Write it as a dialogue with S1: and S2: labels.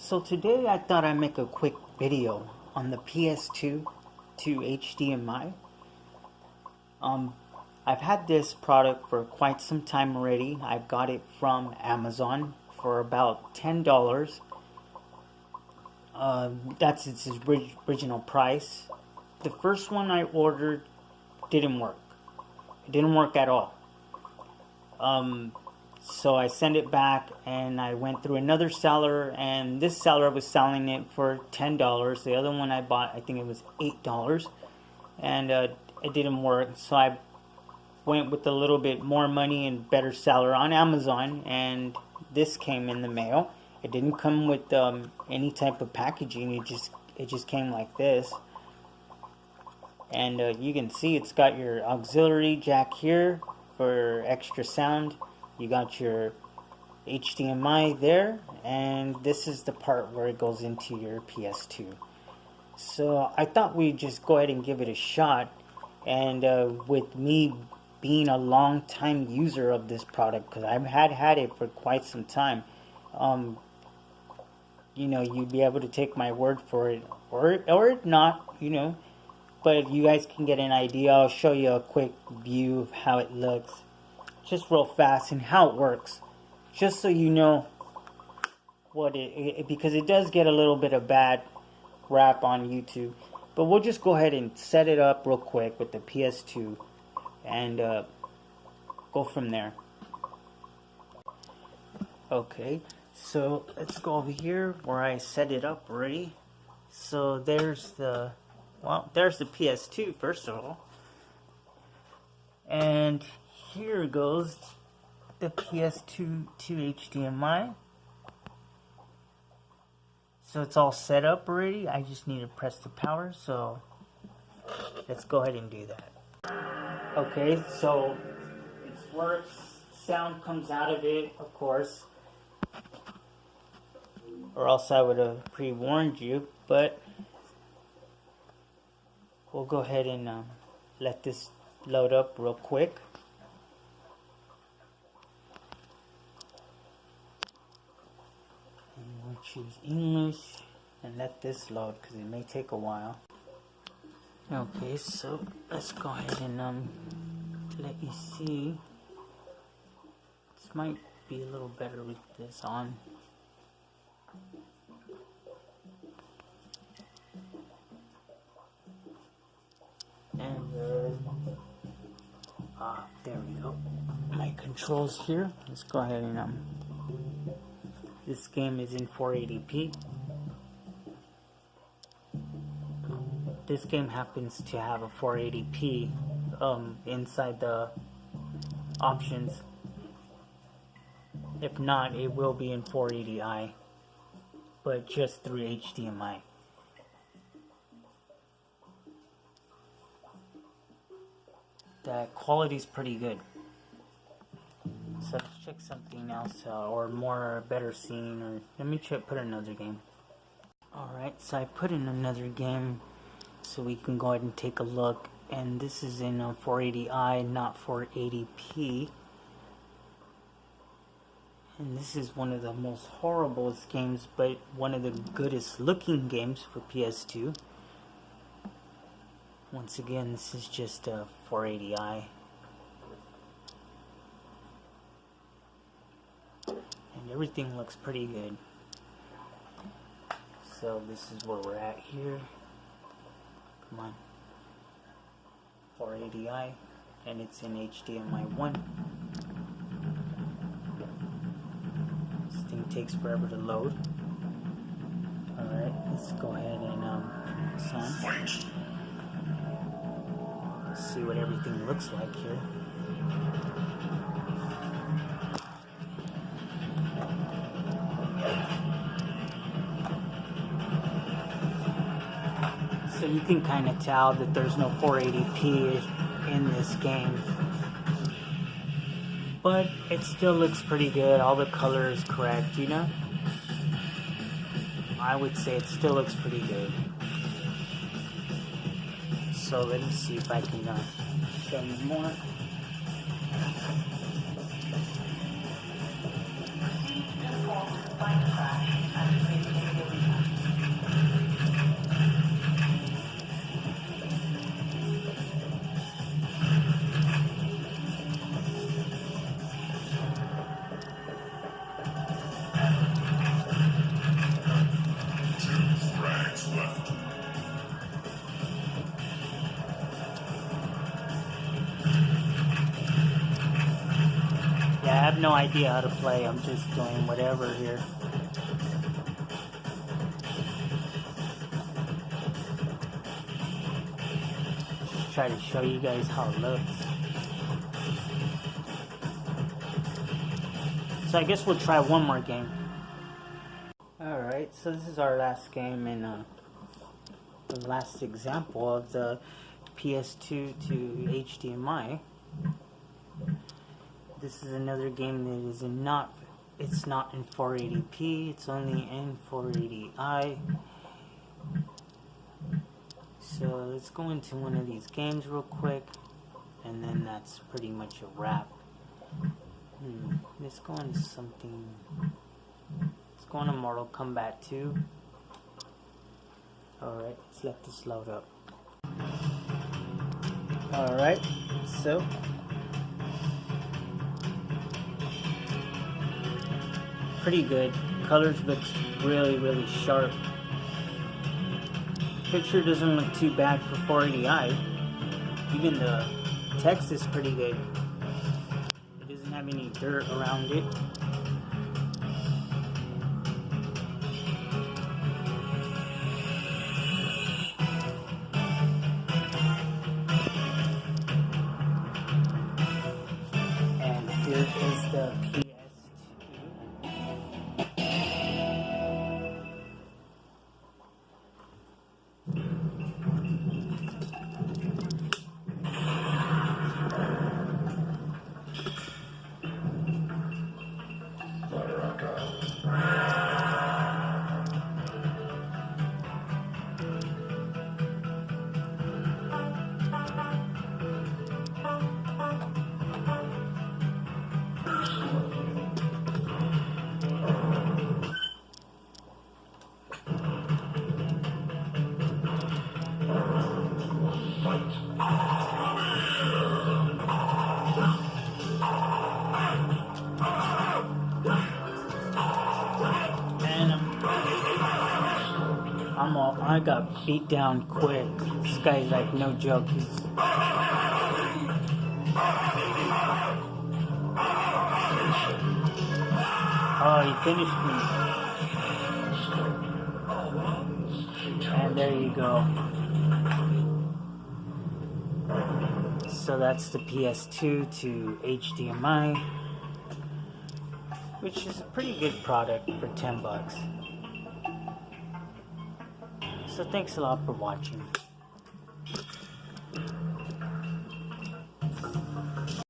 S1: So today I thought I'd make a quick video on the PS2 to HDMI. I've had this product for quite some time already. I've got it from Amazon for about $10. That's its original price. The first one I ordered didn't work. It didn't work at all. So I sent it back and I went through another seller, and this seller was selling it for $10. The other one I bought, I think it was $8, and it didn't work. So I went with a little bit more money and better seller on Amazon, and this came in the mail. It didn't come with any type of packaging. It just came like this. And you can see it's got your auxiliary jack here for extra sound. You got your HDMI there, and this is the part where it goes into your PS2. So I thought we'd just go ahead and give it a shot. And with me being a long time user of this product, because I've had it for quite some time, you know, you'd be able to take my word for it, or not, you know. But if you guys can get an idea, I'll show you a quick view of how it looks, just real fast, and how it works, just so you know what because it does get a little bit of bad rap on YouTube. But we'll just go ahead and set it up real quick with the PS2 and go from there. Okay, so let's go over here where I set it up already. So there's the PS2 first of all, and here goes the PS2 to HDMI. So it's all set up already. I just need to press the power, so let's go ahead and do that. Okay, so it works. Sound comes out of it, of course, or else I would have pre-warned you, but we'll go ahead and let this load up real quick. And we'll choose English and let this load because it may take a while. Okay, so let's go ahead and let you see. This might be a little better with this on. And there we go. My controls here. Let's go ahead and this game is in 480p. This game happens to have a 480p inside the options. If not, it will be in 480i, but just through HDMI. The quality's pretty good. So let's check something else or more better scene, or let me put another game. Alright, so I put in another game so we can go ahead and take a look, and this is in 480i, not 480p. And this is one of the most horriblest games, but one of the goodest looking games for PS2. Once again, this is just a 480i. And everything looks pretty good. So this is where we're at here. Come on. 480i. And it's in HDMI 1. This thing takes forever to load. Alright, let's go ahead and sign. See what everything looks like here. So you can kind of tell that there's no 480p in this game, but it still looks pretty good. All the color is correct, you know. I would say it still looks pretty good. So let me see if I can show you more. have no idea how to play. I'm just doing whatever here. Just try to show you guys how it looks. So I guess we'll try one more game. Alright, so this is our last game and the last example of the PS2 to HDMI. This is another game that is it's not in 480p, it's only in 480i. So let's go into one of these games real quick, and then that's pretty much a wrap. Let's go into something. Let's go into Mortal Kombat 2. Alright, let's let this load up. Alright, so pretty good. Colors looks really sharp. Picture doesn't look too bad for 480i. Even the text is pretty good. It doesn't have any dirt around it. And here is the PS2. I got beat down quick. This guy's like no joke. Oh, he finished me. And there you go. So that's the PS2 to HDMI, which is a pretty good product for $10. So thanks a lot for watching.